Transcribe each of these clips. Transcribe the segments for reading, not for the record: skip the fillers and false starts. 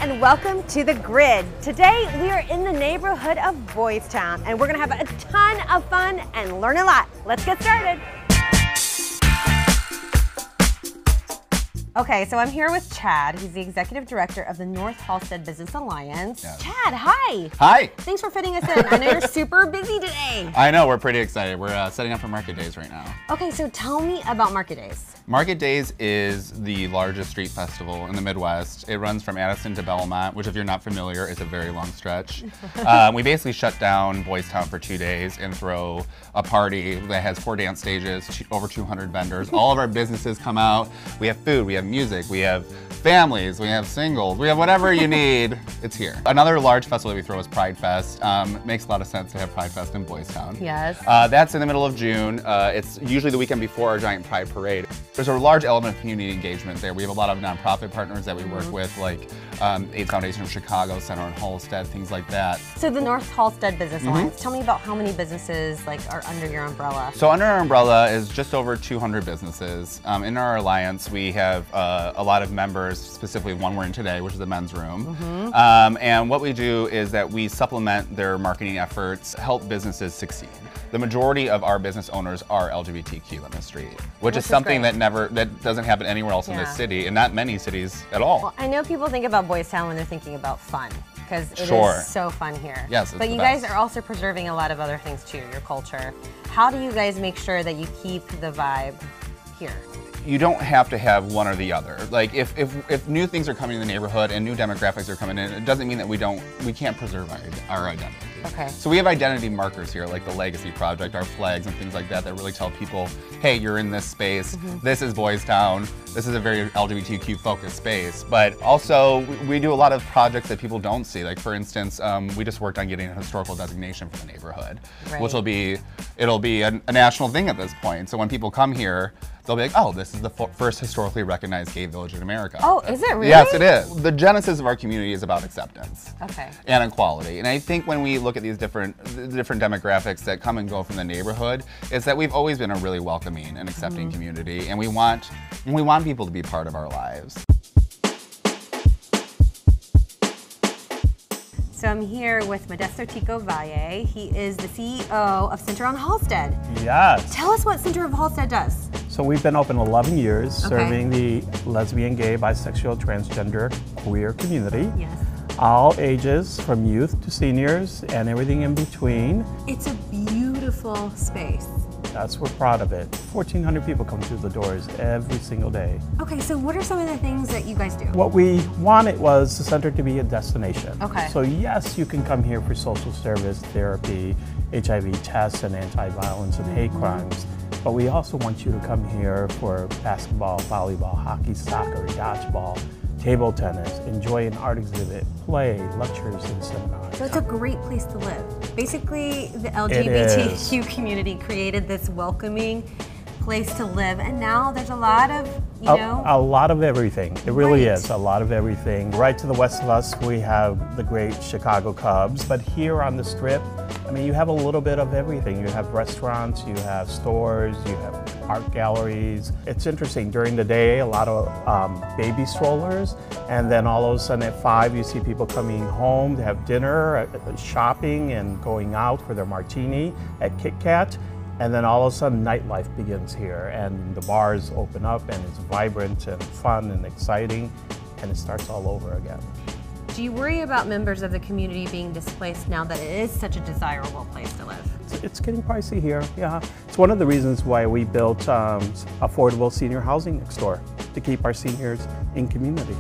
and welcome to The Grid. Today we are in the neighborhood of Boystown and we're gonna have a ton of fun and learn a lot. Let's get started. Okay, so I'm here with Chad. He's the executive director of the North Halsted Business Alliance. Yes. Chad, hi. Hi. Thanks for fitting us in. I know you're super busy today. I know, we're pretty excited. We're setting up for Market Days right now. Okay, so tell me about Market Days. Market Days is the largest street festival in the Midwest. It runs from Addison to Belmont, which if you're not familiar, is a very long stretch. We basically shut down Boystown for 2 days and throw a party that has 4 dance stages, over 200 vendors. All of our businesses come out. We have food, we have music, we have families, we have singles, we have whatever you need, it's here. Another large festival that we throw is Pride Fest. Makes a lot of sense to have Pride Fest in Boystown. Yes. That's in the middle of June. It's usually the weekend before our giant Pride Parade. There's a large element of community engagement there. We have a lot of nonprofit partners that we work with, like AIDS Foundation of Chicago, Center on Halsted, things like that. So the North Halsted Business Alliance, tell me about how many businesses are under your umbrella. So under our umbrella is just over 200 businesses. In our alliance, we have a lot of members, specifically one we're in today, which is the men's room. And what we do is that we supplement their marketing efforts, help businesses succeed. The majority of our business owners are LGBTQ in the street, which is something that doesn't happen anywhere else in this city, and not many cities at all. Well, I know people think about Boystown when they're thinking about fun, because it is so fun here. Yes, but you guys are also preserving a lot of other things too, your culture. How do you guys make sure that you keep the vibe here? You don't have to have one or the other. Like if new things are coming in the neighborhood and new demographics are coming in, it doesn't mean that we can't preserve our identity. Okay. So we have identity markers here, like the Legacy Project, our flags and things like that really tell people, hey, you're in this space, this is Boystown, this is a very LGBTQ focused space. But also we do a lot of projects that people don't see. Like for instance, we just worked on getting a historical designation for the neighborhood, which it'll be a national thing at this point. So when people come here, they'll be like, oh, this is the first historically recognized gay village in America. Oh, is it really? Yes, it is. The genesis of our community is about acceptance and equality. And I think when we look at these different demographics that come and go from the neighborhood, is that we've always been a really welcoming and accepting community, and we want people to be part of our lives. So I'm here with Modesto Tico Valle. He is the CEO of Center on Halsted. Yes. Tell us what Center of Halsted does. So we've been open 11 years, serving the lesbian, gay, bisexual, transgender, queer community. Yes. All ages, from youth to seniors, and everything in between. It's a beautiful space. Yes, we're proud of it. 1,400 people come through the doors every single day. Okay, so what are some of the things that you guys do? What we wanted was the center to be a destination. Okay. So yes, you can come here for social service, therapy, HIV tests, and anti-violence and hate crimes. But we also want you to come here for basketball, volleyball, hockey, soccer, dodgeball, table tennis, enjoy an art exhibit, play, lectures, and seminars. So it's a great place to live. Basically, the LGBTQ community created this welcoming place to live, and now there's a lot of, a lot of everything. It really is, a lot of everything. Right to the west of us, we have the great Chicago Cubs, but here on the Strip, I mean, you have a little bit of everything. You have restaurants, you have stores, you have art galleries. It's interesting, during the day, a lot of baby strollers, and then all of a sudden at 5, you see people coming home to have dinner, shopping, and going out for their martini at Kit Kat. And then all of a sudden, nightlife begins here, and the bars open up, and it's vibrant and fun and exciting, and it starts all over again. Do you worry about members of the community being displaced now that it is such a desirable place to live? It's getting pricey here, yeah. It's one of the reasons why we built affordable senior housing next door, to keep our seniors in community.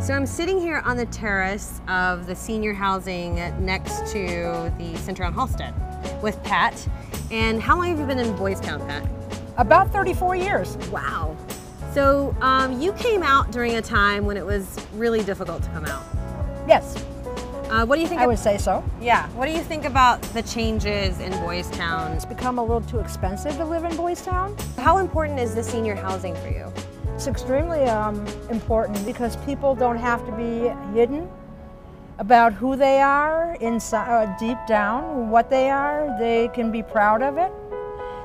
So I'm sitting here on the terrace of the senior housing next to the Center on Halsted with Pat. And how long have you been in Boystown, Pat? About 34 years. Wow. So you came out during a time when it was really difficult to come out. Yes. What do you think? I would say so. Yeah. What do you think about the changes in Boystown? It's become a little too expensive to live in Boystown. How important is the senior housing for you? It's extremely important because people don't have to be hidden about who they are inside, deep down, what they are. They can be proud of it.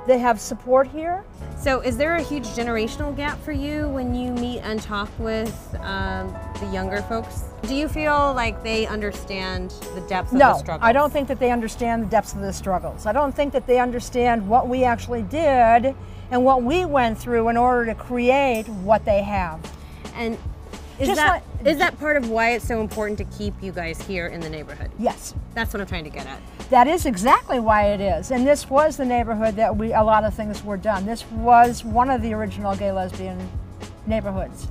They have support here. So is there a huge generational gap for you when you meet and talk with the younger folks? Do you feel like they understand the depths of the struggles? No, I don't think that they understand the depths of the struggles. I don't think that they understand what we actually did and what we went through in order to create what they have. And is that part of why it's so important to keep you guys here in the neighborhood? Yes. That's what I'm trying to get at. That is exactly why it is. And this was the neighborhood that a lot of things were done. This was one of the original gay lesbian neighborhoods.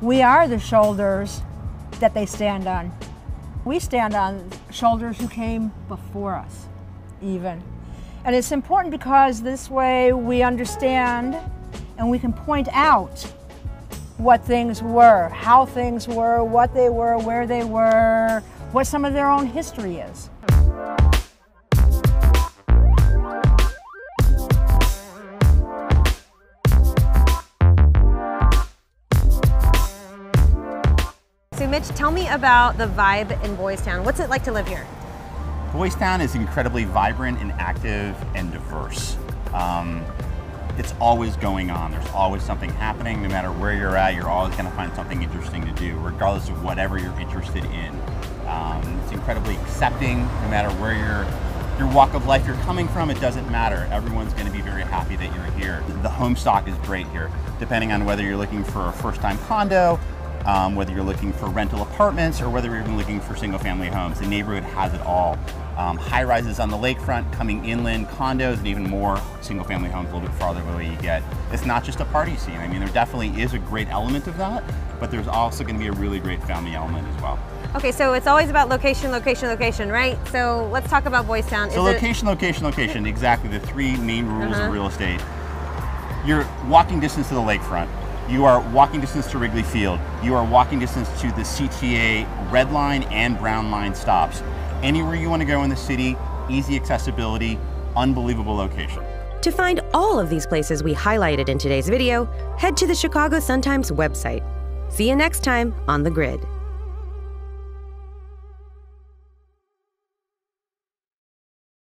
We are the shoulders that they stand on. We stand on shoulders who came before us, even. And it's important because this way we understand and we can point out what things were, how things were, what they were, where they were, what some of their own history is. So Mitch, tell me about the vibe in Boystown. What's it like to live here? Boystown is incredibly vibrant and active and diverse. It's always going on. There's always something happening. No matter where you're at, you're always going to find something interesting to do, regardless of whatever you're interested in. It's incredibly accepting. No matter where your walk of life you're coming from, it doesn't matter. Everyone's going to be very happy that you're here. The home stock is great here, depending on whether you're looking for a first-time condo, whether you're looking for rental apartments, or whether you're even looking for single-family homes. The neighborhood has it all. High-rises on the lakefront, coming inland, condos, and even more single-family homes a little bit farther away you get. It's not just a party scene. I mean, there definitely is a great element of that, but there's also going to be a really great family element as well. Okay, so it's always about location, location, location, right? So let's talk about Boystown. So location, location, location, exactly the three main rules of real estate. You're walking distance to the lakefront. You are walking distance to Wrigley Field. You are walking distance to the CTA Red Line and Brown Line stops. Anywhere you want to go in the city, easy accessibility, unbelievable location. To find all of these places we highlighted in today's video, head to the Chicago Sun-Times website. See you next time on The Grid.